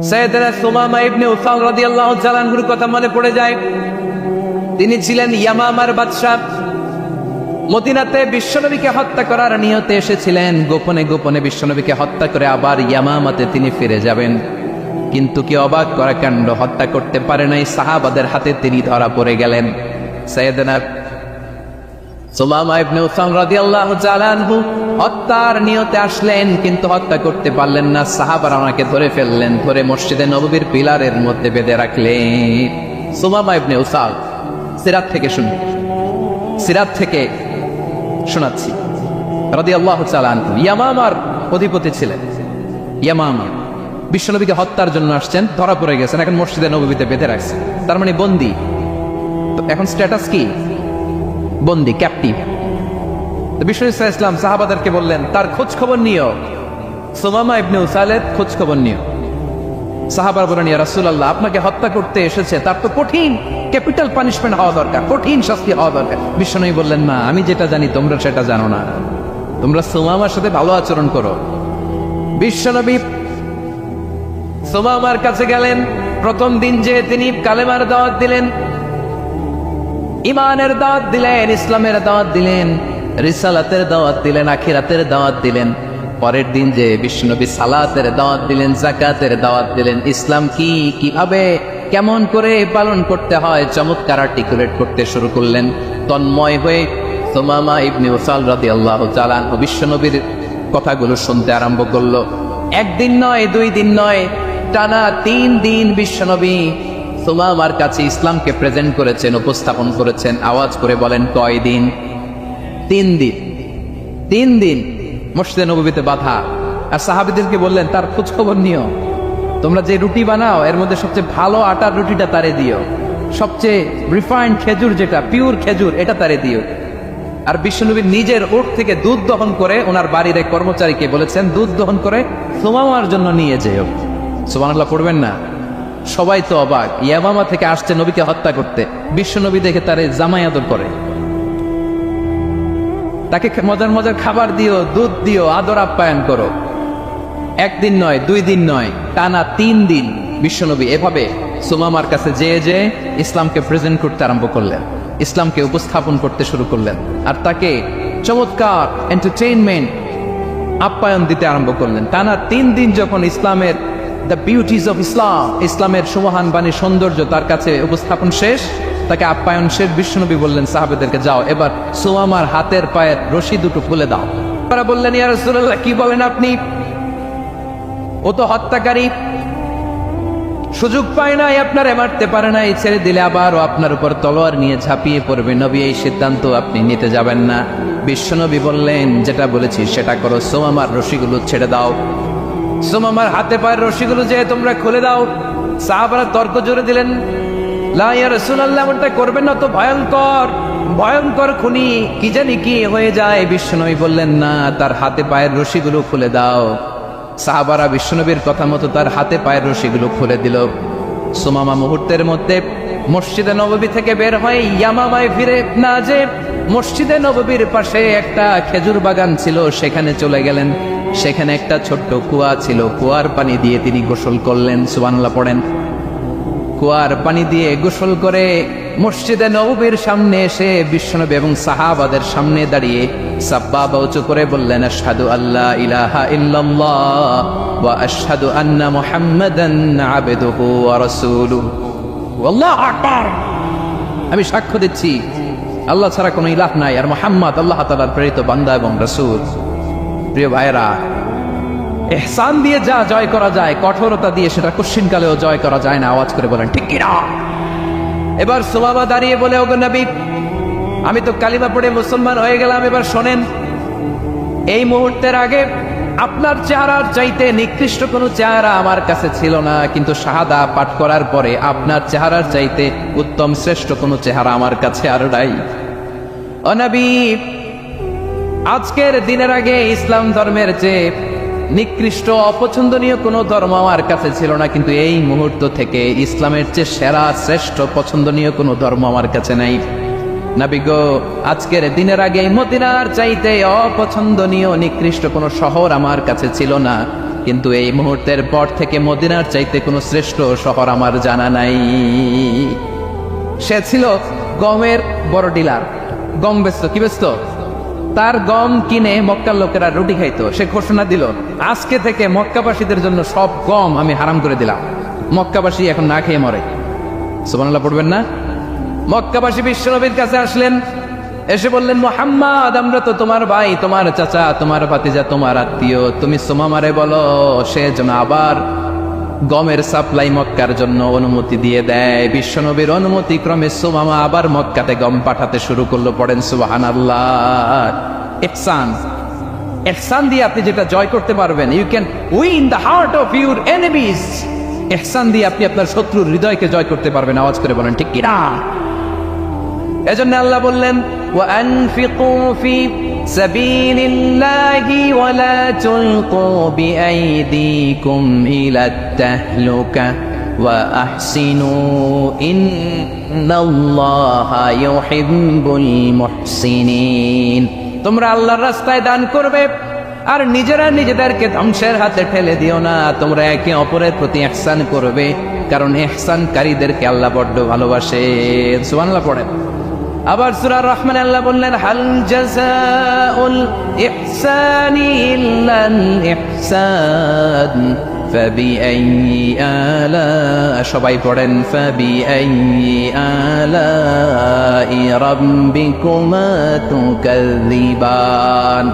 সাইয়েদনা সুমামা ইবনে উসাল রাদিয়াল্লাহু তাআলা আনহুর কথা মনে পড়ে যায়। তিনি ছিলেন ইয়ামামার বাদশা। মদিনাতে বিশ্বনবীকে হত্যা করার নিয়তে এসেছিলেন। গোপনে গোপনে বিশ্বনবীকে হত্যা করে আবার ইয়ামামাতে তিনি ফিরে যাবেন। কিন্তু কি অবাক করা কাণ্ড, হত্যা করতে পারে নাই, সাহাবাদের হাতে তিনি ধরা পড়ে গেলেন। সাইয়েদনা সুমামা ইবনে উসাল রাদিয়াল্লাহু তাআলা আনহু হত্যার নিয়তে আসলেন, কিন্তু হত্যা করতে পারলেন না। সাহাবারা ওনাকে ধরে ফেললেন, ধরে মসজিদে নববীর পিলারের মধ্যে বেঁধে রাখলেন। সুমামা ইবনে উসাল, সিরাত থেকে শুনি, সিরাত থেকে শোনাচ্ছি রাদিয়াল্লাহু তাআলা আনহু ইয়ামামার অধিপতি ছিলেন। ইয়ামামা বিশ্বনবীকে হত্যার জন্য আসছেন, ধরা পড়ে গেছেন, এখন মসজিদে নববীতে বেঁধে রাখছেন, তার মানে বন্দী। তো এখন স্ট্যাটাস কি? বন্দী, ক্যাপটিভ। বিশ্বনবী সাল্লাল্লাহু আলাইহি ওয়াসাল্লাম সাহাবাদেরকে বললেন তার খোঁজ খবর নিও, সুমামা ইবনে উসালের খোঁজ খবর নিও। সাহাবার বলেন, ইয়া রাসূলুল্লাহ, আপনাকে হত্যা করতে এসেছে, তার তো কঠিন ক্যাপিটাল পানিশমেন্ট হওয়া দরকার, কঠিন শাস্তি হওয়া দরকার। বিশ্বনবী বললেন, না, আমি যেটা জানি তোমরা সেটা জানো না, তোমরা সুমামার সাথে ভালো আচরণ করো। বিশ্বনবী সুমামার কাছে গেলেন। প্রথম দিন যে তিনি কালেমার দাওয়াত দিলেন, ইমানের দাওয়াত দিলেন, ইসলামের দাওয়াত দিলেন, রিসালাতের দাওয়াত দিলেন, আখিরাতের দাওয়াত দিলেন। পরের দিন যে বিশ্বনবী সালাতের দাওয়াত দিলেন, যাকাতের দাওয়াত দিলেন, ইসলাম কি, কিভাবে, কেমন করে পালন করতে হয় চমৎকার আর্টিকুলেট করতে শুরু করলেন। তন্ময় হয়ে সুমামা ইবনে উসাল রাদিয়াল্লাহু তাআলা আনহু বিশ্বনবীর কথাগুলো শুনতে আরম্ভ করলো। একদিন নয়, 2 দিন নয়, টানা 3 দিন বিশ্বনবী সুমামার কাছে ইসলামকে প্রেজেন্ট করেছেন, উপস্থাপন করেছেন। আওয়াজ করে বলেন, কয় দিন? 3 দিন। 3 দিন মসজিদে নববীতে বাধা। আর সাহাবীদেরকে বললেন তার খোঁজ খবর নিও, তোমরা যে রুটি বানাও এর মধ্যে সবচেয়ে ভালো আটার রুটিটা তারে দিও, সবচেয়ে রিফাইন্ড খেজুর, যেটা পিওর খেজুর, এটা তারে দিও। আর বিশ্বনবী নিজের ওট থেকে দুধ দহন করে ওনার বাড়ির এক কর্মচারীকে বলেছেন দুধ দহন করে সুমামার জন্য নিয়ে যেও। সুবহানাল্লাহ পড়বেন না? সবাই তো অবাক, ইয়ামামা থেকে আসছে নবীকে হত্যা করতে, বিশ্বনবী দেখে তারে জামাই আদর করে, তাকে মজার মজার খাবার দিও, দুধ দিও, আদর আপ্যায়ন করো। 1 দিন নয়, 2 দিন নয়, টানা 3 দিন বিশ্বনবী এভাবে সুমামার কাছে যেয়ে ইসলামকে প্রেজেন্ট করতে আরম্ভ করলেন, ইসলামকে উপস্থাপন করতে শুরু করলেন। আর তাকে চমৎকার এন্টারটেইনমেন্ট আপ্যায়ন দিতে আরম্ভ করলেন। টানা 3 দিন যখন ইসলামের দ্য বিউটিজ অফ ইসলাম, ইসলামের সুমহান বাণী, সৌন্দর্য তার কাছে উপস্থাপন শেষ, তাকে আপ্যায়ন শেষ, বিশ্বনবী বললেন সাহাবাদেরকে, যাও এবার সুমামার হাতের পায়ের রশি দুটো খুলে দাও। তারা বললেন, ইয়া রাসূলুল্লাহ, কি বলেন আপনি? ও তো হত্যাকারী, সুযোগ পায় নাই, আপনারে মারতে পারে নাই, ছেড়ে দিলে আবার ও আপনার উপর তলোয়ার নিয়ে ঝাঁপিয়ে পড়বে। নবী, এই সিদ্ধান্ত আপনি নিতে যাবেন না। বিশ্বনবী বললেন, যেটা বলেছি সেটা করো, সুমামার রশিগুলো ছেড়ে দাও, সুমামার হাতে পায়ের রশিগুলো যে তোমরা খুলে দাও। সাহাবারা তর্ক জোরে দিলেন, লা ইয়া রাসূলুল্লাহ, এমনটা করবেন না, তো ভয়ঙ্কর ভয়ঙ্কর খুনি, কি জানি কি হয়ে যায়। বিশ্বনবী বললেন, না, তার হাতে পায়ের রশিগুলো খুলে দাও। সাহাবারা বিশ্বনবীর কথা মতো তার হাতে পায়ের রশিগুলো খুলে দিল। সুমামা মুহূর্তের মধ্যে মসজিদে নববী থেকে বের হয়ে ইয়ামামায় ফিরে না যে মসজিদে নববীর পাশে একটা খেজুর বাগান ছিল সেখানে চলে গেলেন। সেখানে একটা ছোট্ট কুয়া ছিল, কুয়ার পানি দিয়ে তিনি গোসল করলেন। সুবহানাল্লাহ পড়েন। কুয়ার পানি দিয়ে গোসল করে মসজিদে নববীর সামনে এসে বিশ্বনবী এবং সাহাবাদের সামনে দাঁড়িয়ে সাব্বাবা উঁচু করে বললেন, আশহাদু আল্লা ইলাহা ইল্লাল্লাহ ওয়া আশহাদু আন্না মুহাম্মাদান আবদুহু ওয়া রাসূলুহু। আল্লাহু আকবার, আমি সাক্ষ্য দিচ্ছি আল্লাহ ছাড়া কোনো ইলাহ নাই, আর মুহাম্মদ আল্লাহ তাআলার প্রেরিত বান্দা এবং রাসূল। প্রিয় ভাইরা, ইহসান দিয়ে যা জয় করা যায়, কঠোরতা দিয়ে সেটা কঠিনকালেও জয় করা যায় না। আওয়াজ করে বলেন, ঠিক কিনা? এবার সুমামা দাঁড়িয়ে বলে, ওগো নবী, আমি তো কালিমা পড়ে মুসলমান হয়ে গেলাম, এবার শোনেন, এই মুহূর্তের আগে আপনার চেহারার চাইতে নিকৃষ্ট কোনো চেহারা আমার কাছে ছিল না, কিন্তু শাহাদা পাঠ করার পরে আপনার চেহারার চাইতে উত্তম শ্রেষ্ঠ কোনো চেহারা আমার কাছে আর নাই। ও নবী, আজকের দিনের আগে ইসলাম ধর্মের চেয়ে নিকৃষ্ট অপছন্দনীয় কোনো ধর্ম আমার কাছে ছিল না, কিন্তু এই মুহূর্ত থেকে ইসলামের চেয়ে সেরা শ্রেষ্ঠ পছন্দনীয় কোনো ধর্ম আমার কাছে নাই। নবী গো, আজকের দিনের আগে মদিনার চাইতে অপছন্দনীয় নিকৃষ্ট কোনো শহর আমার কাছে ছিল না, কিন্তু এই মুহূর্তের পর থেকে মদিনার চাইতে কোনো শ্রেষ্ঠ শহর আমার জানা নাই। সে ছিল গমের বড় ডিলার, গম বেচত। কি বেচত? তার গম কিনে মক্কার লোকেরা রুটি খাইতো। সে ঘোষণা দিল, আজকে থেকে মক্কাবাসীদের জন্য সব গম আমি হারাম করে দিলাম, মক্কাবাসী এখন না খেয়ে মরে। সুবহানাল্লাহ পড়বেন না? মক্কাবাসী বিশ্বনবীর কাছে আসলেন, এসে বললেন, মুহাম্মদ, আমরা তো তোমার ভাই, তোমার চাচা, তোমার ভাতিজা, তোমার আত্মীয়, তুমি সুমামারে বলো সে যেন আবার গমের সাপ্লাই মক্কার জন্য অনুমতি দিয়ে দেয়। বিশ্বনবীর অনুমতি ক্রমে সুমামা আবার মক্কাতে গম পাঠাতে শুরু করলো। পড়েন সুবহানাল্লাহ। ইহসান, ইহসান দিয়ে আপনি যেটা জয় করতে পারবেন, you can win the heart of your enemies. ইহসান দিয়ে আপনি আপনার শত্রুর হৃদয়কে জয় করতে পারবেন। আওয়াজ করে বলেন ঠিক কিনা? এজন্য আল্লাহ বললেন, ওয়ানফিকু ফি সাবিলিল্লাহি ওয়ালা তুলকু বিআইদিকুম ইলাত তাহলুকা ওয়া আহসিনু ইন্নাল্লাহা ইউহিব্বুল মুহসিনিন। তোমরা আল্লাহর রাস্তায় দান করবে আর নিজেরা নিজেদেরকে ধ্বংসের হাতে ঠেলে দিও না। তোমরা একে অপরের প্রতি ইহসান করবে, কারণ ইহসানকারীদেরকে আল্লাহ বড্ড ভালোবাসে। সুবহানাল্লাহ পড়েন। আবার সূরা রহমান আল্লাহ বললেন, হাল জাযাউল ইহসানি ইল্লাল ইহসান ফাবিআইয়ি আলা, সবাই পড়েন, ফাবিআইয়ি আলাই রাব্বিকুমা তুকাযযিবান।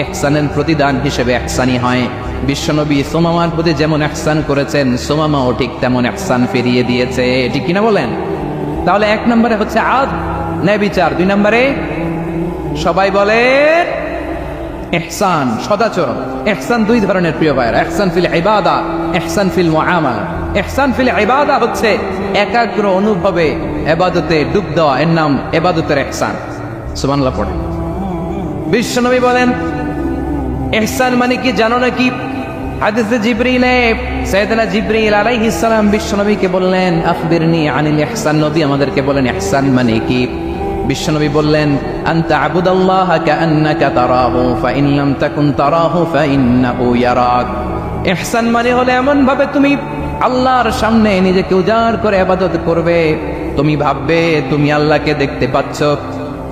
ইহসানের প্রতিদান হিসেবে ইহসানি হয়। বিশ্বনবী সুমামার প্রতি যেমন ইহসান করেছেন, সুমামাও ঠিক তেমন ইহসান ফিরিয়ে দিয়েছে। ঠিক কিনা বলেন? তাহলে এক নম্বরে হচ্ছে ন্যায় বিচার, দুই নম্বরে সবাই বলে ইহসান, সদাচরণ। ইহসান দুই ধরনের প্রিয় ভাইরা, ইহসান ফিল ইবাদা, ইহসান ফিল মুআমালা। ইহসান ফিল ইবাদা হচ্ছে একাগ্র অনুভবে ইবাদতে ডুব দেওয়া, এর নাম ইবাদতের ইহসান। সুবহানাল্লাহ পড়েন। বিশ্বনবী বলেন, ইহসান মানে কি জানো নাকি? হাদিসে জিবরিলে সাইয়েদনা জিবরিল আলাইহিস সালাম বিশ্বনবীকে বললেন, আখবিরনি আনিল ইহসান। নবী আমাদেরকে বলেন ইহসান মানে কি? বিশ্বনবী বললেন, আনতা আবুদাল্লাহা কাআন্নাকা তারাহু ফাইন লাম তাকুন তারাহু ফাইন্নাহু ইয়ারাক। ইহসান মানে হলো এমন ভাবে তুমি আল্লাহর সামনে নিজেকে উজাড় করে ইবাদত করবে, তুমি ভাববে তুমি আল্লাহকে দেখতে পাচ্ছ।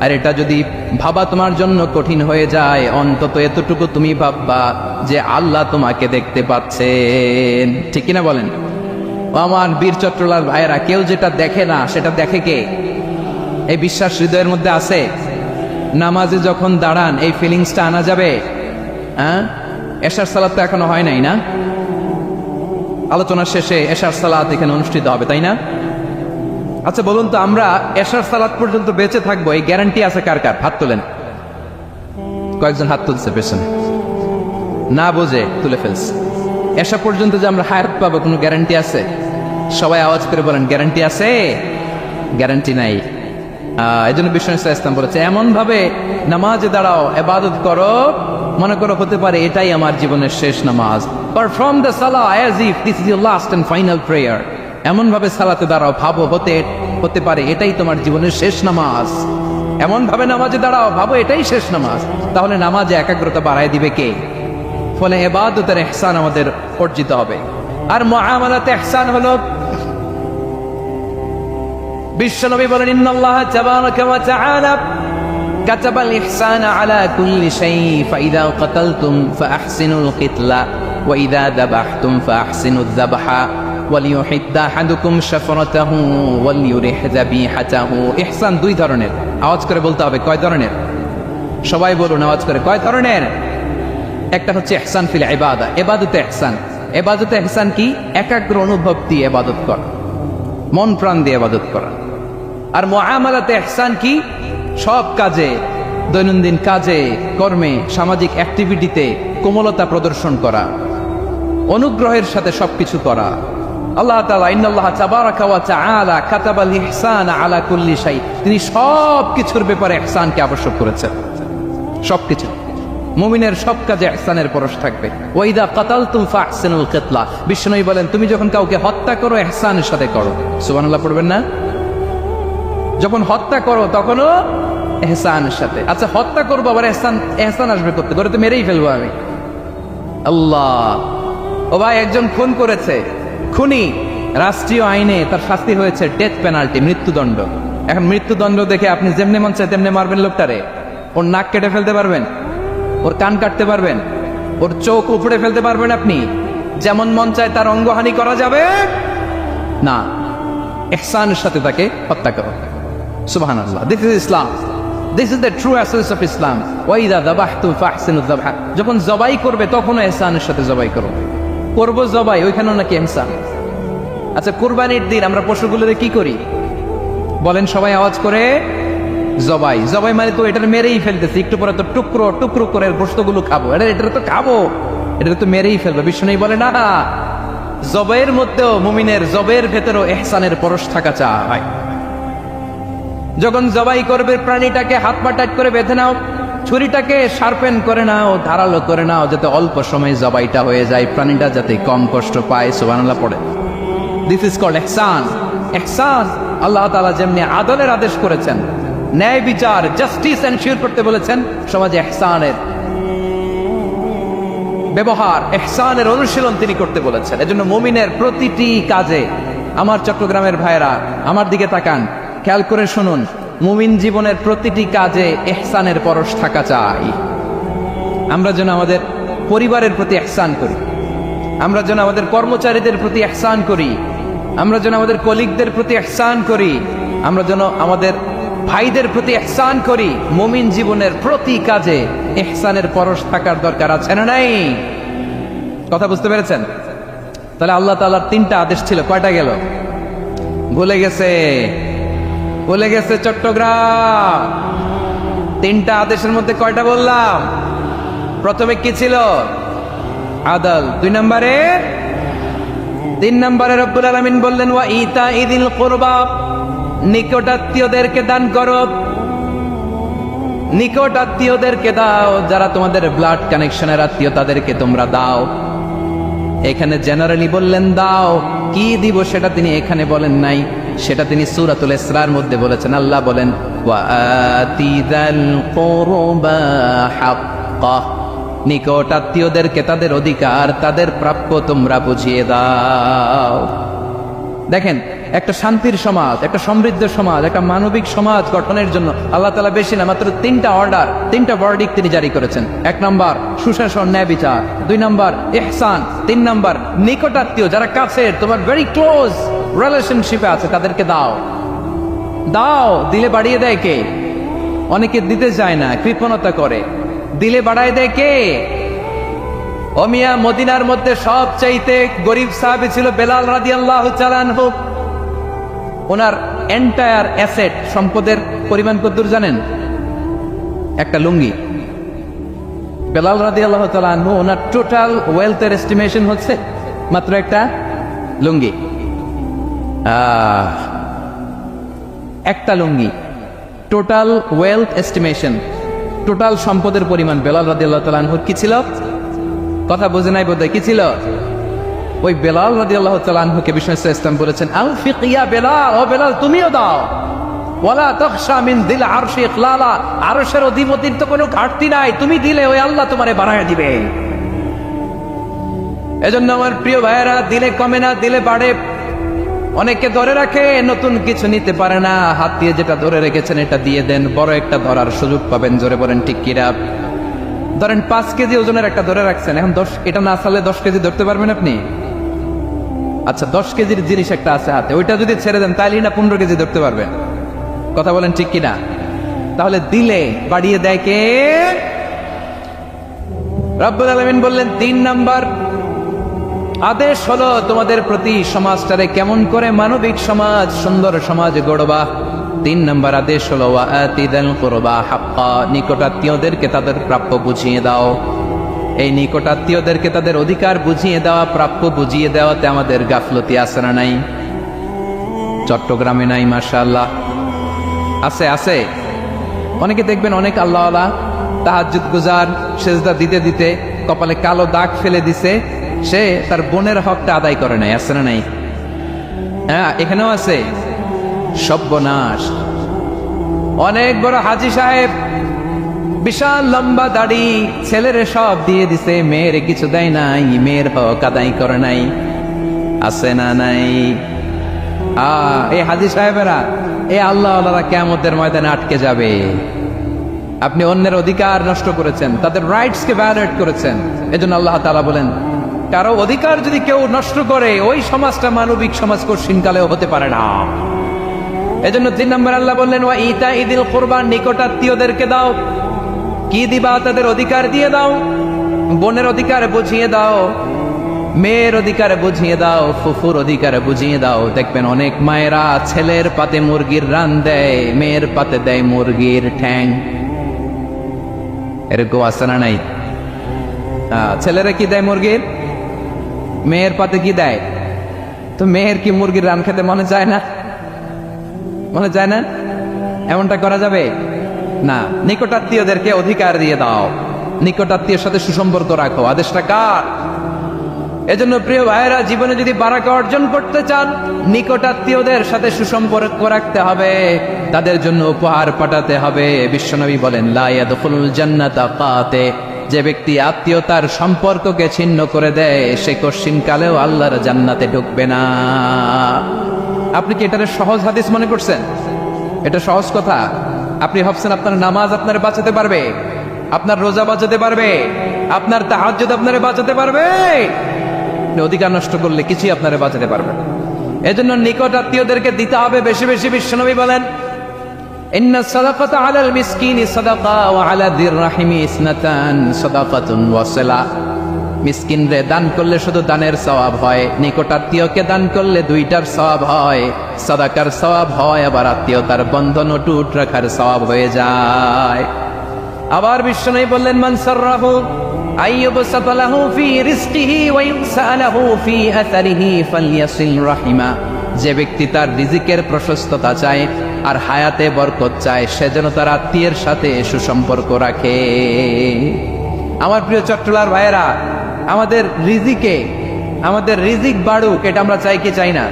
আর এটা যদি ভাবা তোমার জন্য কঠিন হয়ে যায়, অন্তত এতটুকু তুমি ভাববা যে আল্লাহ তোমাকে দেখতে পাচ্ছেন। ঠিক কিনা বলেন? আমার বীর চট্টলার ভাইয়েরা, কেউ যেটা দেখে না সেটা দেখে কে? এই বিশ্বাস হৃদয়ের মধ্যে আছে? নামাজে যখন দাঁড়ান এই ফিলিংসটা আনা যাবে? হ্যাঁ, এশার সালাত তো এখনো হয় নাই না? আলোচনা শেষে এশার সালাত এখানে অনুষ্ঠিত হবে, তাই না? আচ্ছা বলুন তো, আমরা এশার সালাত পর্যন্ত বেঁচে থাকবো এই গ্যারান্টি আছে কার কার? হাত তোলেন। কয়েকজন হাত তুলছে পেছনে, না বুঝে তুলে ফেলছে। এশা পর্যন্ত যে আমরা হায়াত পাবো কোনো গ্যারান্টি আছে? সবাই আওয়াজ করে বলেন, গ্যারান্টি আছে? গ্যারান্টি নাই। এই জন্য বিষ্ণু ইসলাম বলেছে, এমন ভাবে নামাজে দাঁড়াও, ইবাদত করো, মনে করো হতে পারে এটাই আমার জীবনের শেষ নামাজ। পারফর্ম দ্য সালাহ as if this is your last and final prayer. এমন ভাবে সালাতে দাঁড়াও, ভাবো হতে পারে এটাই তোমার জীবনের শেষ নামাজ। এমন ভাবে নামাজে দাঁড়াও, ভাবো এটাই শেষ নামাজ। তাহলে নামাজে একাগ্রতা বাড়ায় দিবে কে? ফলে ইবাদতের ইহসান আমাদের অর্জিত হবে। আর মুআমালাতে ইহসান হলো, বিশ্বনবী বলেন, ইন্নাল্লাহা তাবারাকা ওয়া তাআলা কাতাবাল ইহসানা আলা কুল্লি শাই ফাইদা কাতালতুম ফাআহসিনুল কিতলা ওয়া ইযা যাবাহতুম ফাআহসিনুয যাবহা ওয়ালিয়ুহিদ্দ আহাদুকুম শাফরাতাহু ওয়ালিয়ুরিহ যাবিহাতাহু। ইহসান দুই ধরনের। আওয়াজ করে বলতে হবে, কয় ধরনের? সবাই বলুন আওয়াজ করে, কয় ধরনের? একটা হচ্ছে ইহসান ফিল ইবাদা, ইবাদতে ইহসান। ইবাদতে ইহসান কি? একাগ্র অনুভব দিয়ে ইবাদত করা, মন প্রাণ দিয়ে ইবাদত করা। আর মুআমালাতে ইহসান কি? সব কাজে, দৈনন্দিন কাজে, কর্মে, সামাজিক অ্যাক্টিভিটিতে কোমলতা প্রদর্শন করা, অনুগ্রহের সাথে সবকিছু করা। আল্লাহ তাআলা ইন্নাল্লাহা তাবারাকা ওয়া তাআলা কাতাবাল ইহসানা আলা কুল্লি শাই, তিনি সব কিছুর ব্যাপারে ইহসানকে আবশ্যক করেছেন। সবকিছু, মুমিনের সব কাজে ইহসানের পরশ থাকবে। ওয়া ইযা কাতালতুম ফাহসিনুল কিতলা, বিষ্ণু বলেন তুমি যখন কাউকে হত্যা করো ইহসানের সাথে করো। সুবহানাল্লাহ পড়বেন না? যখন হত্যা করো তখনও ইহসানের সাথে। আচ্ছা হত্যা করবো আবার ইহসান আসবে করতে, করে তো মেরেই ফেলবো আমি। আল্লাহ ও ভাই, একজন খুন করেছে, খুনি, রাষ্ট্রীয় আইনে তার শাস্তি হয়েছে ডেথ পেনাল্টি, মৃত্যুদণ্ড। এখন মৃত্যুদণ্ড দেখে আপনি যেমনি মন চায় তেমনি মারবেন লোকটারে? ওর নাক কেটে ফেলতে পারবেন? ওর কান কাটতে পারবেন? ওর চোখ উপড়ে ফেলতে পারবেন আপনি? যেমন মন চায় তার অঙ্গহানি করা যাবে না, ইহসানের সাথে তাকে হত্যা করো। সুবহানাল্লাহ, this is Islam, this is the true essence of Islam. ওয়াইদা যাবাহতুম ফাহসিনুয যাবহ, যখন জবাই করবে তখনও ইহসানের সাথে জবাই করো। করব জবাই, ওইখানেও নাকি ইহসান। আচ্ছা, কুরবানির দিন আমরা পশুগুলোরে কি করি বলেন সবাই আওয়াজ করে? জবাই। জবাই মানে তো এটার মেরেই ফেলতেছি, একটু পরে তো টুকরো টুকরো করে গোশতগুলো খাবো, এটা তো খাবো, এটা তো মেরেই ফেলবে। বিষ্ণু বলে না, জবাইয়ের মধ্যেও মুমিনের জবের ভেতরেও ইহসানের পরশ থাকা চাই। যখন জবাই করবে প্রাণীটাকে হাত পা টাইট করে বেঁধে নাও, ছুরিটাকে শার্পেন করে নাও, ধারালো করে নাও, যাতে অল্প সময় জবাইটা হয়ে যায়, প্রাণীটা যাতে কম কষ্ট পায়। সুবহানাল্লাহ পড়ে। দিস ইজ কল্ড ইহসান। ইহসান আল্লাহ তাআলা যেমনি আদলের আদেশ করেছেন, ন্যায় বিচার, জাস্টিস এনশিওর করতে বলেছেন, সমাজে ইহসানের ব্যবহার, ইহসানের অনুশীলন তিনি করতে বলেছেন। এজন্য মুমিনের প্রতিটি কাজে, আমার চট্টগ্রামের ভাইরা আমার দিকে তাকান, খেয়াল করে শুনুন, মুমিন জীবনের প্রতিটি কাজে ইহসানের পরশ থাকা চাই। আমরা যেন আমাদের পরিবারের প্রতি ইহসান করি, আমরা যেন আমাদের কর্মচারীদের প্রতি ইহসান করি, আমরা যেন আমাদের কলিগদের প্রতি ইহসান করি, আমরা যেন আমাদের ভাইদের প্রতি ইহসান করি। মুমিন জীবনের প্রতি কাজে ইহসানের পরশ থাকার দরকার আছে না নাই? কথা বুঝতে পেরেছেন? তাহলে আল্লাহ তাআলার তিনটা আদেশ ছিল, কয়টা গেল? ভুলে গেছে, ভুলে গেছে চট্টগ্রাম। তিনটা আদেশের মধ্যে কয়টা বললাম? প্রথমে কি ছিল? আদল। 2 নম্বরে, 3 নম্বরে রব্বুল আলামিন বললেন ওয়া ইতাইযিল কুরবা, নিকটাত্মীয়দেরকে দান করো, নিকটাত্মীয়দেরকে দাও, যারা তোমাদের ব্লাড কানেকশনের আত্মীয় তাদেরকে তোমরা দাও। এখানে জেনারেলি বললেন দাও, কি দিব সেটা তিনি এখানে বলেন নাই, সেটা তিনি সূরাতুল ইসরার মধ্যে বলেছেন। আল্লাহ বলেন ওয়া আতিযাল কুরবা হাক্কাহ, নিকটাত্মীয়দেরকে তাদের অধিকার, তাদের প্রাপ্য তোমরা বুঝিয়ে দাও। দেখেন, একটা শান্তির সমাজ, একটা সমৃদ্ধ সমাজ, একটা মানবিক সমাজ গঠনের জন্য আল্লাহ তাআলা বেশি না, মাত্র 3টা অর্ডার, 3টা ভার্ডিক্ট তিনি জারি করেছেন। 1 নম্বর সুশাসন, ন্যায় বিচার। 2 নম্বর ইহসান। 3 নম্বর নিকটাত্মীয়, যারা কাছের, তোমার ভেরি ক্লোজ রিলেশনশিপে আছে, তাদেরকে দাও। দাও, দিলে বাড়িয়ে দেয় কে? অনেকে দিতে চায় না, কৃপণতা করে। দিলে বাড়ায় দেয় কে? ও মিয়া, মদিনার মধ্যে সবচাইতে গরিব সাহাবী ছিল বেলাল রাদিয়াল্লাহু তাআলা আনহু। ওনার এন্টায়ার অ্যাসেট, সম্পদের পরিমাণ কতদূর জানেন? একটা লুঙ্গি। বেলাল রাদিয়াল্লাহু তাআলা আনহু, ওনার টোটাল ওয়েলথের এস্টিমেশন হচ্ছে মাত্র একটা লুঙ্গি। একটা লুঙ্গি, টোটাল ওয়েলথ এস্টিমেশন, টোটাল সম্পদের পরিমাণ বেলাল রাদিয়াল্লাহু তাআলা আনহুর কি ছিল? কথা বুঝে নাই বোধহয়, কি ছিল? ওই বেলাল রাদিয়াল্লাহু তাআলা আনহুকে বিষ্ণু ইসলাম বলেছেন, আনফিক ইয়া বেলাল, ও বেলাল তুমিও দাও। ওয়ালা তাখশা মিন দিল আরশি ইখলালা, আরশের অধিপতির তো কোনো ঘাটতি নাই, তুমি দিলে ওই আল্লাহ তোমারে বাড়ায় দিবে। এজন্য আমার প্রিয় ভাইয়েরা, দিলে কমে না, দিলে বাড়ে। অনেকে ধরে রাখে, নতুন কিছু নিতে পারে না, হাত দিয়ে যেটা ধরে রেখেছেন এটা দিয়ে দেন, বড় একটা ধরার সুযোগ পাবেন। জোরে বলেন ঠিক কিনা? ধরেন 5 কেজি ওজনের একটা ধরে রাখছেন, এখন 10, এটা না চালে 10 কেজি ধরতে পারবেন আপনি? আচ্ছা, 10 কেজির জিনিস একটা আছে হাতে, ওইটা যদি ছেড়ে দেন তাহলে না 15 কেজি ধরতে পারবেন। কথা বলেন ঠিক কিনা? তাহলে দিলে বাড়িয়ে দেয় কে? রব্বুল আলামিন বললেন 3 নাম্বার আদেশ হলো তোমাদের প্রতি সমাজটারে কেমন করে মানবিক সমাজ, সুন্দর সমাজ গড়বা। 3 নাম্বার আদেশ হলো ওয়া আতিযাল কুরবা হাক্কা, নিকটাত্মীয়দেরকে তাদের প্রাপ্য বুঝিয়ে দাও। এই নিকটাত্মীয়দেরকে তাদের অধিকার বুঝিয়ে দেওয়া, প্রাপ্য বুঝিয়ে দেওয়াতে আমাদের গাফলতি আছে না নাই? চট্টগ্রামে নাই? মাশাআল্লাহ আছে, আছে। অনেকে দেখবেন অনেক আল্লাহওয়ালা তাহাজ্জুদ গুজার, সেজদা দিতে দিতে কপালে কালো দাগ ফেলে দিছে, সে তার বোনের হকটা আদায় করে নাই। আছে না নাই? হ্যাঁ, এখানেও আছে। সর্বনাশ। অনেক বড় হাজী সাহেব, বিশাল লম্বা দাড়ি, ছেলেরে সব দিয়ে দিছে, মেয়ের কিছু দেয় নাই, মেয়ের হক আদায় করে নাই। আছে না নাই? এই হাজী সাহেবেরা, এই আল্লাহ আল্লাহরা কিয়ামতের ময়দানে আটকে যাবে। আপনি অন্যের অধিকার নষ্ট করেছেন, তাদের রাইটস কে ভায়োলেট করেছেন। এজন্য আল্লাহ তাআলা বলেন, কারো অধিকার যদি কেউ নষ্ট করে, ওই সমাজটা মানবিক সমাজ কঠিনকালেও হতে পারে না। এজন্য 3 নম্বর আল্লাহ বললেন, ওয়া ইতা ইদিল কুরবান, নিকটাত্মীয়দেরকে দাও। কি দিবা? তাদের অধিকার দিয়ে দাও। বোনের অধিকার বুঝিয়ে দাও, মেয়ের অধিকার বুঝিয়ে দাও, ফুফুর অধিকার বুঝিয়ে দাও। দেখবেন অনেক মায়েরা ছেলের পাতে মুরগির রান দেয়, মেয়ের পাতে দেয় মুরগির ঠ্যাং। এরকম আছে না নাই? ছেলেরা কি দেয়? মুরগির। মেয়ের পাতে কি দেয়? তো মেয়ের কি মুরগির রান খেতে মনে চায় না? মনে চায় না? এমনটা করা যাবে না। নিকটাত্মীয়দেরকে অধিকার দিয়ে দাও, নিকটাত্মীয়ের সাথে সুসম্পর্ক রাখো। আদেশটা কার? এজন্য প্রিয় ভাইয়েরা, জীবনে যদি বারাকা অর্জন করতে চান, নিকটাত্মীয়দের সাথে সুসম্পর্ক রাখতে হবে, তাদের জন্য উপহার পাঠাতে হবে। বিশ্বনবী বলেন, লা ইয়াদখুলুল জান্নাতা কাতে, যে ব্যক্তি আত্মীয়তার সম্পর্ককে ছিন্ন করে দেয়, সে কঠিনকালেও আল্লাহর জান্নাতে ঢুকবে না। আপনি কি এটারে সহজ হাদিস মনে করছেন? এটা সহজ কথা? আপনি ভাবছেন আপনার নামাজ আপনার বাঁচাতে পারবে, আপনার রোজা বাঁচাতে পারবে, আপনার তাহাজ্জুদ আপনারে বাঁচাতে পারবে? অধিকার নষ্ট করলে কিছুই আপনারে বাঁচাতে পারবে না। এজন্য নিকট আত্মীয়দেরকে দিতে হবে বেশি বেশি। বিশ্বনবী বলেন, ইন্নাস সাদাকাতা আলাল মিসকিনি সাদাকা ওয়া আলা যির রাহিমি ইসনাতান সাদাকাতুন ওয়া সিলা। মিসকিনরে দান করলে শুধু দানের সওয়াব হয়, নিকটাত্মীয়কে দান করলে দুইটার সওয়াব হয়। সাদাকার সওয়াব হয়, আবার আত্মীয়তার বন্ধন অটুট রাখার সওয়াব হয়ে যায়। আবার বিশ্বনবী বললেন, মান সাররাহু আইয়ুবসাতা লাহু ফি রিজকিহি ওয়া ইউসালাহু ফি আসারিহি ফালইয়াসিল রাহিমা। যে ব্যক্তি তার রিজিকের প্রশস্ততা চায় আর হায়াতে বরকত চায়, সে যেন তার আত্মীয়ের সাথে সুসম্পর্ক রাখে। আমার প্রিয় চট্টলার ভাইয়েরা, আমাদের রিজিক বাড়ুক, এটা আমরা চাই কি চাই না?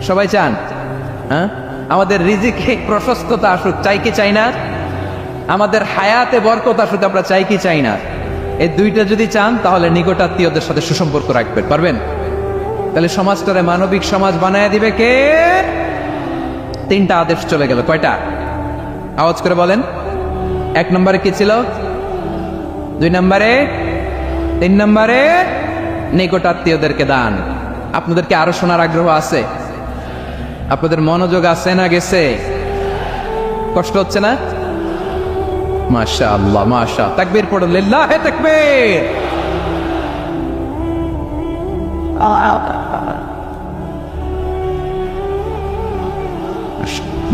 সবাই চান? হ্যাঁ, আমাদের রিজিকে প্রশস্ততা আসুক, চাই কি চাই না? আমাদের হায়াতে বরকত আসুক, আমরা চাই কি চাই না? এই দুইটা যদি চান, তাহলে নিকটাত্মীয়দের সাথে সুসম্পর্ক রাখবেন, পারবেন? তাহলে সমাজটারে মানবিক সমাজ বানায় দিবে কে? 3টা আদেশ চলে গেল। কয়টা? আওয়াজ করে বলেন। 1 নম্বরে কি ছিল? 2 নম্বরে, 3 নম্বরে নিকটাত্মীয়দেরকে দান। আপনাদেরকে আরো শোনার আগ্রহ আছে? আপনাদের মনোযোগ আছে না গেছে? কষ্ট হচ্ছে না? মাশাআল্লাহ, মাশাআল্লাহ। তাকবীর পড়ুন, লিল্লাহে তাকবীর।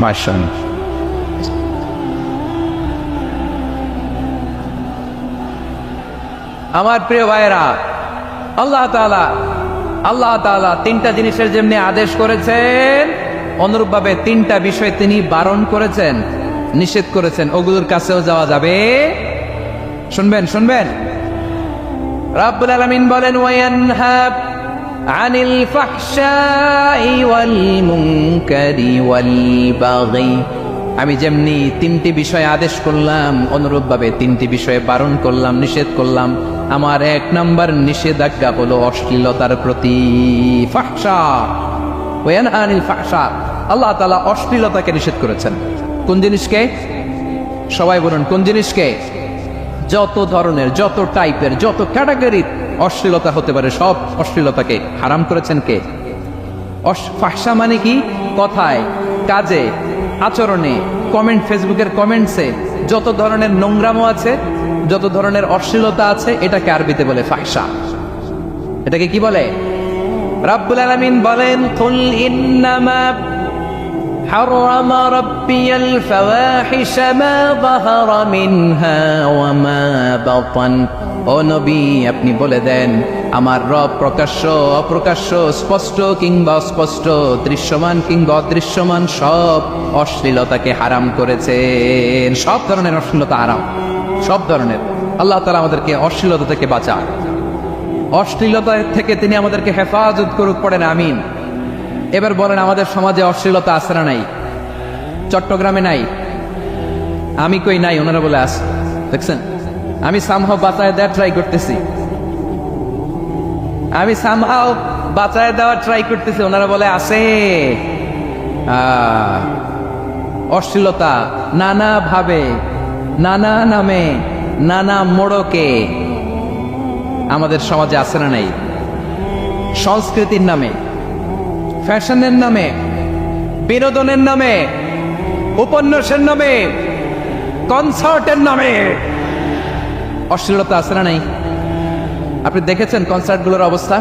মাশাআল্লাহ। আমার প্রিয় ভাইয়েরা, আল্লাহ তাআলা 3টা জিনিসের যেমনি আদেশ করেছেন, অনুরূপভাবে 3টা বিষয় তিনি বারণ করেছেন, নিষেধ করেছেন। ওগুলোর কাছেও যাওয়া যাবে। শুনবেন। রাব্বুল আলামিন বলেন, ওয়ায়ানহা আনিল ফাহশাই ওয়াল মুনকারি ওয়াল বাগি। আমি যেমনি 3টি বিষয় আদেশ করলাম, অনুরূপভাবে 3টি বিষয়ে বারণ করলাম, নিষেধ করলাম। আমার 1 নম্বর নিষেধাজ্ঞা হলো অশ্লীলতার প্রতি। ফাহশা, ওয়ায়ানহা আনিল ফাহশা, আল্লাহ তাআলা অশ্লীলতাকে নিষেধ করেছেন। কোন জিনিসকে? সবাই বলুন, কোন জিনিসকে? যত ধরনের, যত টাইপের, যত ক্যাটাগরির অশ্লীলতা হতে পারে, সব অশ্লীলতাকে হারাম করেছেন কে? ফাহশা মানে কি? কথায়, কাজে, আচরণে, কমেন্ট, ফেসবুকের কমেন্টসে যত ধরনের নোংরামো আছে, যত ধরনের অশ্লীলতা আছে, এটাকে আরবিতে বলে ফাহশা। এটাকে কি বলে? রাব্বুল আলামিন বলেন, কুল ইন্নামা حرم ربي الفواحش ما ظهر منها وما بطن। ও নবী, আপনি বলে দেন, আমার রব প্রকাশ্য, অপ্রকাশ্য, স্পষ্ট কিংবা অস্পষ্ট, দৃশ্যমান কিংবা অদৃশ্যমান সব অশ্লীলতাকে হারাম করেছেন। সব ধরনের অশ্লীলতা হারাম, সব ধরনের। আল্লাহ তাআলা আমাদেরকে অশ্লীলতা থেকে বাঁচান, অশ্লীলতা থেকে তিনি আমাদেরকে হেফাজত করুক। পড়েন আমিন। এবার বলেন, আমাদের সমাজে অশ্লীলতা আছে না নাই? চট্টগ্রামে নাই? আমি কই নাই, ওনারা বলে আছে। দেখছেন, আমি সামহাও বাঁচায় দেওয়ার ট্রাই করতেছি, আমি সামহাও বাঁচায় দেওয়ার ট্রাই করতেছি, ওনারা বলে আছে। অশ্লীলতা নানা ভাবে, নানা নামে, নানা মোড়কে আমাদের সমাজে আছে না নাই? সংস্কৃতির নামে, ফ্যাশনের নামে, বিনোদনের নামে, উপন্যাসের নামে, কনসার্টের নামে অশ্লীলতা আছে না নাই? আপনি দেখেছেন কনসার্টগুলোর অবস্থা?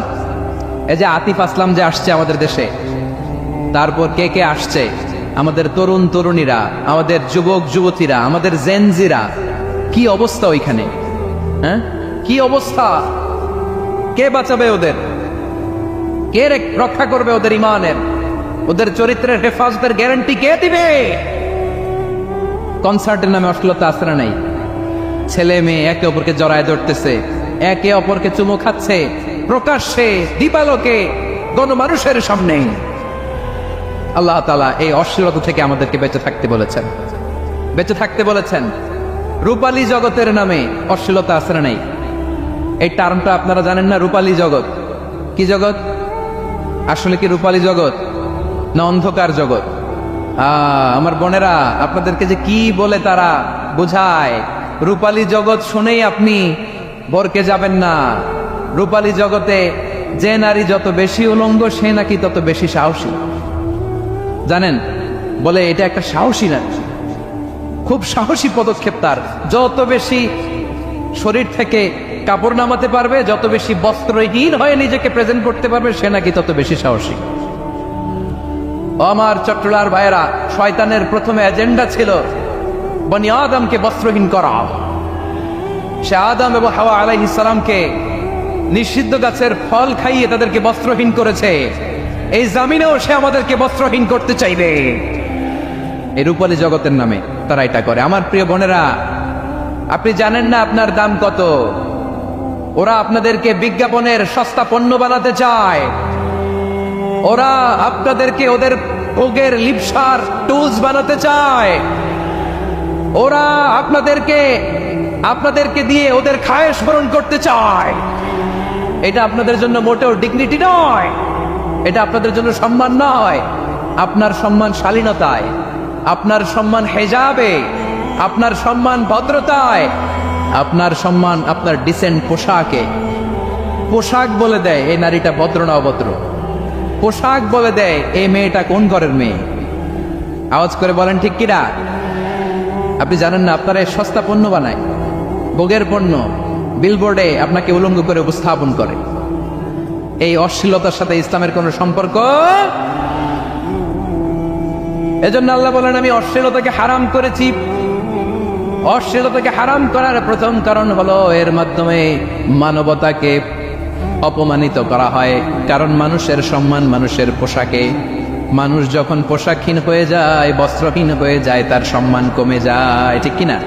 এই যে আতিফ আসলাম যে আসছে আমাদের দেশে, তারপর কে কে আসছে, আমাদের তরুণ তরুণীরা, আমাদের যুবক যুবতীরা, আমাদের জেনজিরা, কি অবস্থা ওইখানে? হ্যাঁ, কি অবস্থা? কে বাঁচাবে ওদের? কে রক্ষা করবে ওদের ইমানের, ওদের চরিত্রের হেফাজতের গ্যারান্টি কে দিবে? কনসার্টের নামে অশ্লীলতা আছে না নাই? ছেলে মেয়ে একে অপরকে জড়ায় ধরতেছে, একে অপরকে চুমু খাচ্ছে প্রকাশ্যে, দিবালোকে, গণমানুষের সামনে। আল্লাহ তাআলা এই অশ্লীলতা থেকে আমাদেরকে বেঁচে থাকতে বলেছেন, বেঁচে থাকতে বলেছেন। রূপালী জগতের নামে অশ্লীলতা আছে না নাই? এই টার্মটা আপনারা জানেন না? রূপালী জগৎ কি জগৎ? আসলে কি রূপালী জগৎ না অন্ধকার জগৎ? আমার বোনেরা, আপনাদেরকে যে কি বলে তারা বোঝায়, রূপালী জগৎ শুনেই আপনি ভরকে যাবেন না। রূপালী জগতে যে নারী যত বেশি উলঙ্গ, সে নাকি তত বেশি সাহসী। জানেন, বলে এটা একটা সাহসী নারী, খুব সাহসী পদক্ষেপ তার। যত বেশি শরীর থেকে কাপড় নামাতে পারবে, যত বেশি বস্ত্রহীন হয়ে নিজেকে প্রেজেন্ট করতে পারবে, সে নাকি তত বেশি সাহসী। আমার চট্টলার ভাইয়েরা, শয়তানের প্রথম এজেন্ডা ছিল বনি আদমকে বস্ত্রহীন করা। সে আদম এবং হাওয়া আলাইহিস সালামকে নিষিদ্ধ গাছের ফল খাইয়ে তাদেরকে বস্ত্রহীন করেছে। এই জামিনেও সে আমাদেরকে বস্ত্রহীন করতে চাইবে। এই রূপালী জগতের নামে তারা এটা করে। আমার প্রিয় বোনেরা, আপনি জানেন না আপনার দাম কত। ওরা আপনাদেরকে বিজ্ঞাপনের সস্তা পণ্য বানাতে চায়। ওরা আপনাদেরকে ওদের ভোগের লিপসার টুলস বানাতে চায়। ওরা আপনাদেরকে দিয়ে ওদের খায়েশ পূরণ করতে চায়। এটা আপনাদের জন্য মোটেও ডিগনিটি নয়, এটা আপনাদের জন্য সম্মান নয়। আপনার সম্মান শালীনতায়, আপনার সম্মান হেজাবে, আপনার সম্মান ভদ্রতায়, আপনার সম্মান আপনার ডিসেন্ট পোশাকে। পোশাক বলে দেয় এই নারীটা ভদ্র না অভদ্র। পোশাক বলে দেয় এই মেয়েটা কোন ঘরের মেয়ে। আওয়াজ করে বলেন ঠিক কিনা? আপনি জানেন না আপনারা এই সস্তা পণ্য বানায়, ভোগের পণ্য, বিলবোর্ডে আপনাকে উলঙ্গ করে উপস্থাপন করে। এই অশ্লীলতার সাথে ইসলামের কোন সম্পর্ক? এজন্য আল্লাহ বলেন, আমি অশ্লীলতাকে হারাম করেছি। অশ্লীলতাকে হারাম করার প্রথম কারণ হলো এর মাধ্যমে মানবতাকে অপমানিত করা হয়। কারণ মানুষের সম্মান মানুষের পোশাকে। মানুষ যখন পোশাকহীন হয়ে যায়, বস্ত্রহীন হয়ে যায়, তার সম্মান কমে যায়, ঠিক কিনা?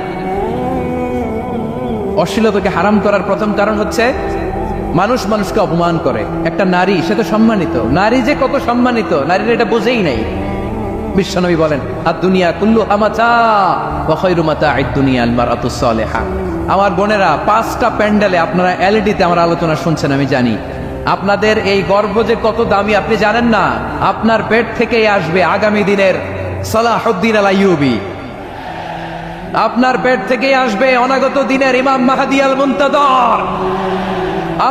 অশ্লীলতাকে হারাম করার প্রথম কারণ হচ্ছে মানুষ মানুষকে অপমান করে। একটা নারী, সে তো সম্মানিত। নারী যে কত সম্মানিত, নারীরা এটা বোঝেই নাই। বিশ্বনবী বলেন, আদ-দুনিয়া কুল্লুহা মাতা ওয়া খায়রু মাতা'আদ দুনিয়া আল মারআতুস সালিহা। আমার বোনেরা, 5টা প্যান্ডেলে আপনারা এলইডিতে আমার আলোচনা শুনছেন, আমি জানি। আপনাদের এই গর্ব যে কত দামি আপনি জানেন না। আপনার পেট থেকেই আসবে আগামী দিনের সালাহুদ্দিন আল আইয়ুবী। আপনার পেট থেকেই আসবে অনাগত দিনের ইমাম মাহদী আল মুনতাদর।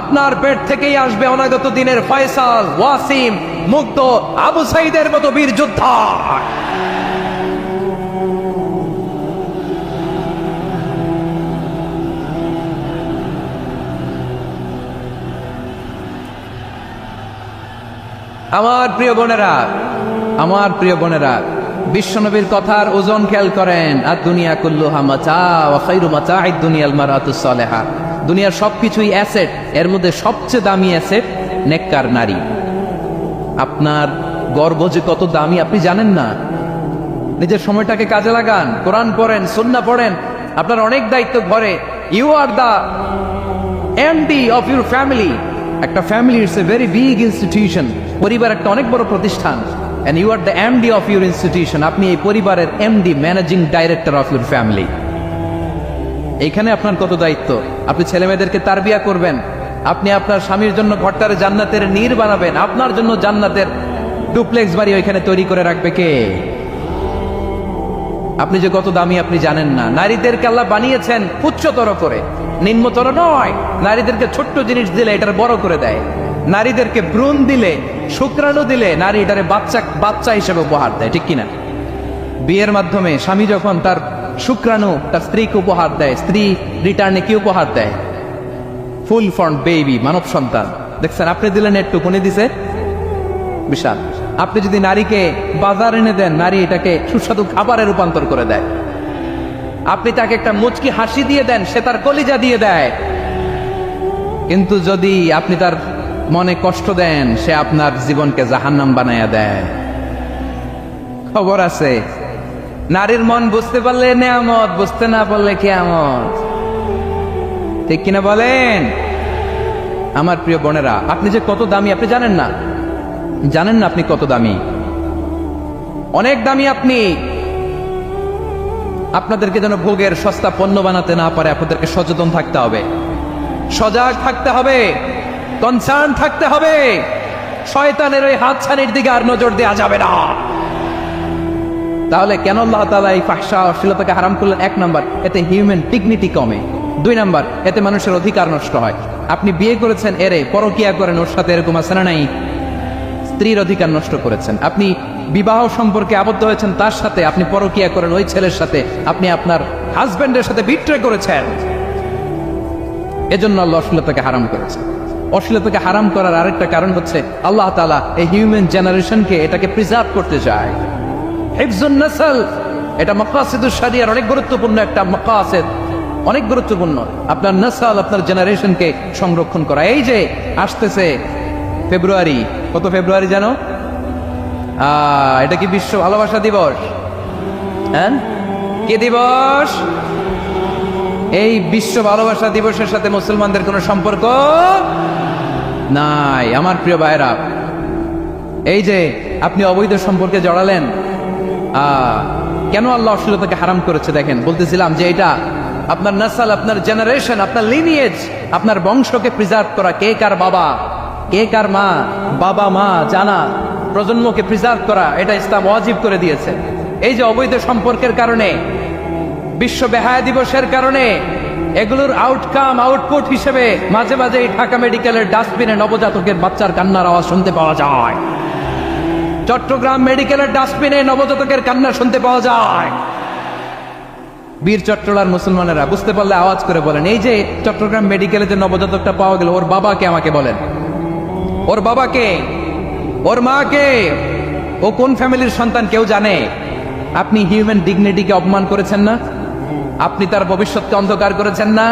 আপনার পেট থেকেই আসবে অনাগত দিনের ফয়সাল, ওয়াসিম, মুগ্ধ, আবু সাইদের মতো বীর যোদ্ধা। আমার প্রিয় বোনেরা, আমার প্রিয় বোনেরা, বিশ্বনবীর কথার ওজন খেয়াল করেন। আর দুনিয়া কুল্লুহা মাতা ওয়া খায়রু মাতা'আদ দুনিয়া আল মারআতুস সালিহা। দুনিয়ার সবকিছুই অ্যাসেট, এর মধ্যে সবচেয়ে দামি অ্যাসেট নেককার নারী। আপনার গর্ব যে কত দামি আপনি জানেন না। নিজের সময়টাকে কাজে লাগান, কোরআন পড়েন, সুন্নাহ পড়েন। আপনার অনেক দায়িত্ব ঘরে। You are the MD of your family. একটা family it's a very big institution. পরিবার একটা অনেক বড় প্রতিষ্ঠান। and you are the MD of your institution. আপনি এই পরিবারের MD, managing director of your family. এইখানে আপনার কত দায়িত্ব। আপনি ছেলে মেয়েদেরকে তারবিয়া করবেন, আপনি আপনার স্বামীর জন্য ঘরটারে জান্নাতের নীর বানাবেন, আপনার জন্য জান্নাতের ডুপ্লেক্স বাড়ি ওইখানে তৈরি করে রাখবে কে? আপনি যে কত দামি আপনি জানেন না। নারীদেরকে আল্লাহ বানিয়েছেন উচ্চতর করে, নিম্নতর নয়। নারীদেরকে ছোট্ট জিনিস দিলে এটার বড় করে দেয়, নারীদেরকে ভ্রূণ দিলে, শুক্রাণু দিলে নারী এটারে বাচ্চা হিসেবে উপহার দেয়, ঠিক কিনা? বিয়ের মাধ্যমে স্বামী যখন তার শুক্রাণু তার স্ত্রীকে উপহার দেয়, স্ত্রী রিটার্নে কি উপহার দেয়? ফুল ফর্ম বেবি, মানব সন্তান। দেখছেন, আপনি দিলেন একটু, কোনে দিছে বিশাল। আপনি যদি নারীকে বাজার এনে দেন, নারী এটাকে সুস্বাদু খাবারে রূপান্তর করে দেয়। আপনি তাকে একটা মুচকি হাসি দিয়ে দেন, সে তার কলিজা দিয়ে দেয়। কিন্তু যদি আপনি তার মনে কষ্ট দেন, সে আপনার জীবনকে জাহান্নাম বানায়া দেয়। খবর আছে, নারীর মন বুঝতে পারলে নেয়ামত, বুঝতে না পারলে কিয়ামত, ঠিক কিনা বলেন? আমার প্রিয় বোনেরা, আপনি যে কত দামি আপনি জানেন না, জানেন না আপনি কত দামি, অনেক দামি আপনি। আপনাদেরকে যেন ভোগের সস্তা পণ্য বানাতে না পারে, আপনাদেরকে সচেতন থাকতে হবে, সজাগ থাকতে হবে, কনসার্ন থাকতে হবে। শয়তানের ওই হাতছানির দিকে আর নজর দেওয়া যাবে না। তাহলে কেন আল্লাহ তাআলা এই ফাহশা অশ্লীলতাকে হারাম করলেন? 1 নাম্বার, এতে হিউম্যান ডিগনিটি কমে। 2 নাম্বার, এতে মানুষের অধিকার নষ্ট হয়। আপনি বিয়ে করেছেন, এরে পরকিয়া করেন, ওর সাথে এরকম আছে না নাই? স্ত্রীর অধিকার নষ্ট করেছেন। আপনি বিবাহ সম্পর্কে আবদ্ধ হয়েছেন, তার সাথে আপনি পরকিয়া করেন, ওই ছেলের সাথে আপনি আপনার হাজবেন্ডের সাথে বিট্রে করেছেন। এজন্য আল্লাহ অশ্লীলতাকে হারাম করেছেন। অশ্লীলতাকে হারাম করার আরেকটা কারণ হচ্ছে আল্লাহ তাআলা এই হিউম্যান জেনারেশনকে এটাকে প্রিজার্ভ করতে চায়। হিফজুন নাসল, এটা মাকাসিদুশ শরিয়ার অনেক গুরুত্বপূর্ণ একটা মাকাসিদ, অনেক গুরুত্বপূর্ণ। আপনার নাসল, আপনার জেনারেশনকে সংরক্ষণ করা। এই যে আসতেছে ফেব্রুয়ারি, কত ফেব্রুয়ারি জানো? এটা কি বিশ্ব ভালোবাসা দিবস? হ্যাঁ, কি দিবস? এই বিশ্ব ভালোবাসা দিবসের সাথে মুসলমানদের কোনো সম্পর্ক নাই। আমার প্রিয় ভাইরা, এই যে আপনি অবৈধ সম্পর্কে জড়ালেন, কেন আল্লাহ অশ্লীলতাকে হারাম করেছে? দেখেন, বলতেছিলাম যে এটা আপনার নাসল, আপনার জেনারেশন, আপনার লিনিয়েজ, আপনার বংশকে প্রিজার্ভ করা। কে কার বাবা, কে কার মা, বাবা মা জানা, প্রজন্মকে প্রিজার্ভ করা, এটা ইসলাম ওয়াজিব করে দিয়েছে। এই যে অবৈধ সম্পর্কের কারণে, বিশ্ব বেহায়া দিবসের কারণে, এগুলোর আউটকাম, আউটপুট হিসেবে মাঝে মাঝে ঢাকা মেডিকেলের ডাস্টবিনে নবজাতকের বাচ্চার কান্নার আওয়াজ শুনতে পাওয়া যায়। চট্টগ্রাম মেডিকেলের ডাস্টবিনে নবজাতকের কান্না শুনতে পাওয়া যায়। বীর চট্টলার মুসলমানেরা বুঝতে পারলে আওয়াজ করে বলেন, এই যে চট্টগ্রাম মেডিকেলে যে নবজাতকটা পাওয়া গেল, ওর বাবাকে আমাকে বলেন, ওর বাবাকে, ওর মাকে, ও কোন ফ্যামিলির সন্তান কেউ জানে? আপনি হিউম্যান ডিগনিটিকে অপমান করেছেন না? আপনি তার ভবিষ্যৎকে অন্ধকার করেছেন না?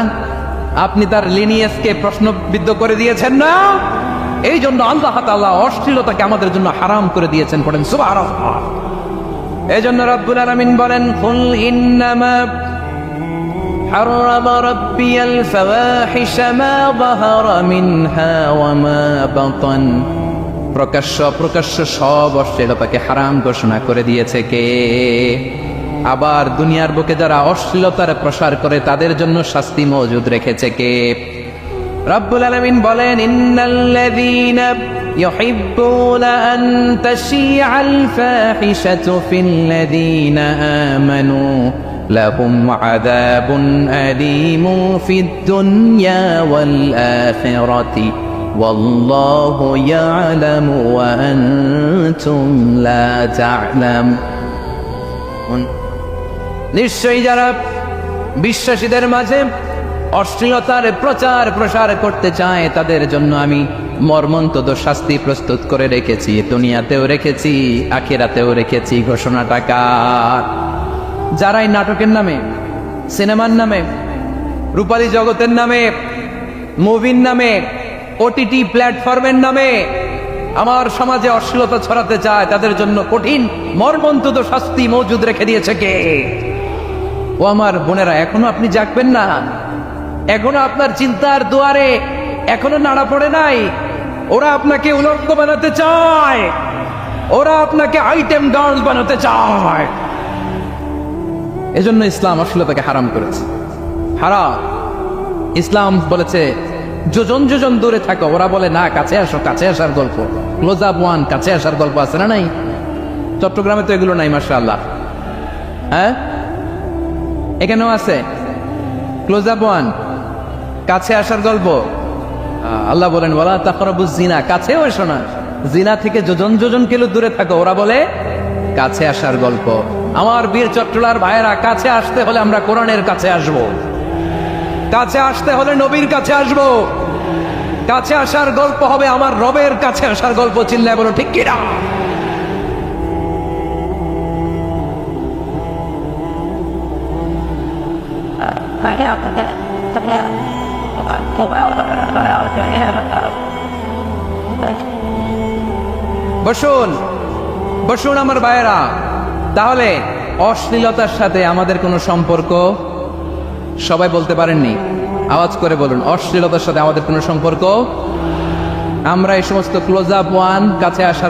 আপনি তার লিনিয়েজকে প্রশ্নবিদ্ধ করে দিয়েছেন না? এই জন্য আল্লাহ তাআলা অশ্লীলতাকে আমাদের জন্য হারাম করে দিয়েছেন। পড়েন সুবহানাল্লাহ। এই জন্য রব্বুল আলামিন বলেন, কুল ইন্নামা হারামা রাব্বিয়াল ফাওয়াহিশা মা যাহারা মিনহা ওয়া মা বাতান। প্রকাশ্য সব অশ্লীলতাকে হারাম ঘোষণা করে দিয়েছে কে? আবার দুনিয়ার বুকে যারা অশ্লীলতার প্রসার করে তাদের জন্য শাস্তি মজুদ রেখেছে কে? রব্বুল আলামিন বলেন, ইন্নাল্লাযীনা ইউহিব্বুনা আন তাশিআল ফাহিশাতু ফিল্লাযীনা আমানু লাহুম আযাবুন আলীমুন ফিদ দুনিয়া ওয়াল আখিরাতি ওয়াল্লাহু ইয়ালামু ওয়া আনতুম লা তা'লামুন। নিশ্চয়ই যারা বিশ্বাসীদের মাঝে অশ্লীলতার প্রচার প্রসার করতে চায়, তাদের জন্য আমি মর্মন্তুদ শাস্তি প্রস্তুত করে রেখেছি। দুনিয়াতেও রেখেছি, আখিরাতেও রেখেছি। ঘোষণাটা কার? যারাই নাটকের নামে, সিনেমার নামে, রূপালী জগতের নামে, মুভির নামে, ওটিটি প্ল্যাটফর্মের নামে আমার সমাজে অশ্লীলতা ছড়াতে চায়, তাদের জন্য কঠিন মর্মন্তুদ শাস্তি মজুদ রেখে দিয়েছে কে? ও আমার বোনেরা, এখনো আপনি জাগবেন না? এখনো আপনার চিন্তার দুয়ারে এখনো নাড়া পড়ে নাই? ওরা আপনাকে উলঙ্গ বানাতে চায়, ওরা আপনাকে আইটেম গার্ল বানাতে চায়। এজন্য ইসলাম অশ্লীলতাকে হারাম করেছে। হারাম। ইসলাম বলেছে যোজন যোজন দূরে থাকো, ওরা বলে না কাছে আসো, কাছে আসার গল্প। ক্লোজ আপ ওয়ান, কাছে আসার গল্প আছে না নাই? চট্টগ্রামে তো এগুলো নাই মাশাআল্লাহ। হ্যাঁ, এখানেও আছে ক্লোজ আপ ওয়ান, কাছে আসার গল্প। আল্লাহ বলেন ওয়ালা তাকরাবুজ জিনা, কাছেও এসো না, জিনা থেকে যোজন যোজন কিলো দূরে থাকো। ওরা বলে কাছে আসার গল্প। আমার বীর চট্টলার ভাইয়েরা, কাছে আসতে হলে আমরা কোরআনের কাছে আসব, কাছে আসতে হলে নবীর কাছে আসব, কাছে আসার গল্প হবে আমার রবের কাছে আসার গল্প। চিল্লায় বলো ঠিক কিনা? বসুন বসুন আমার ভাইয়েরা। তাহলে অশ্লীলতার সাথে আমাদের কোনো সম্পর্ক? সবাই বলতে পারেননি, আওয়াজ করে বলুন, অশ্লীলতার সাথে আমাদের কোনো সম্পর্ক? আমরা এই সমস্ত ক্লোজ আপ ওয়ান, কাছে আসার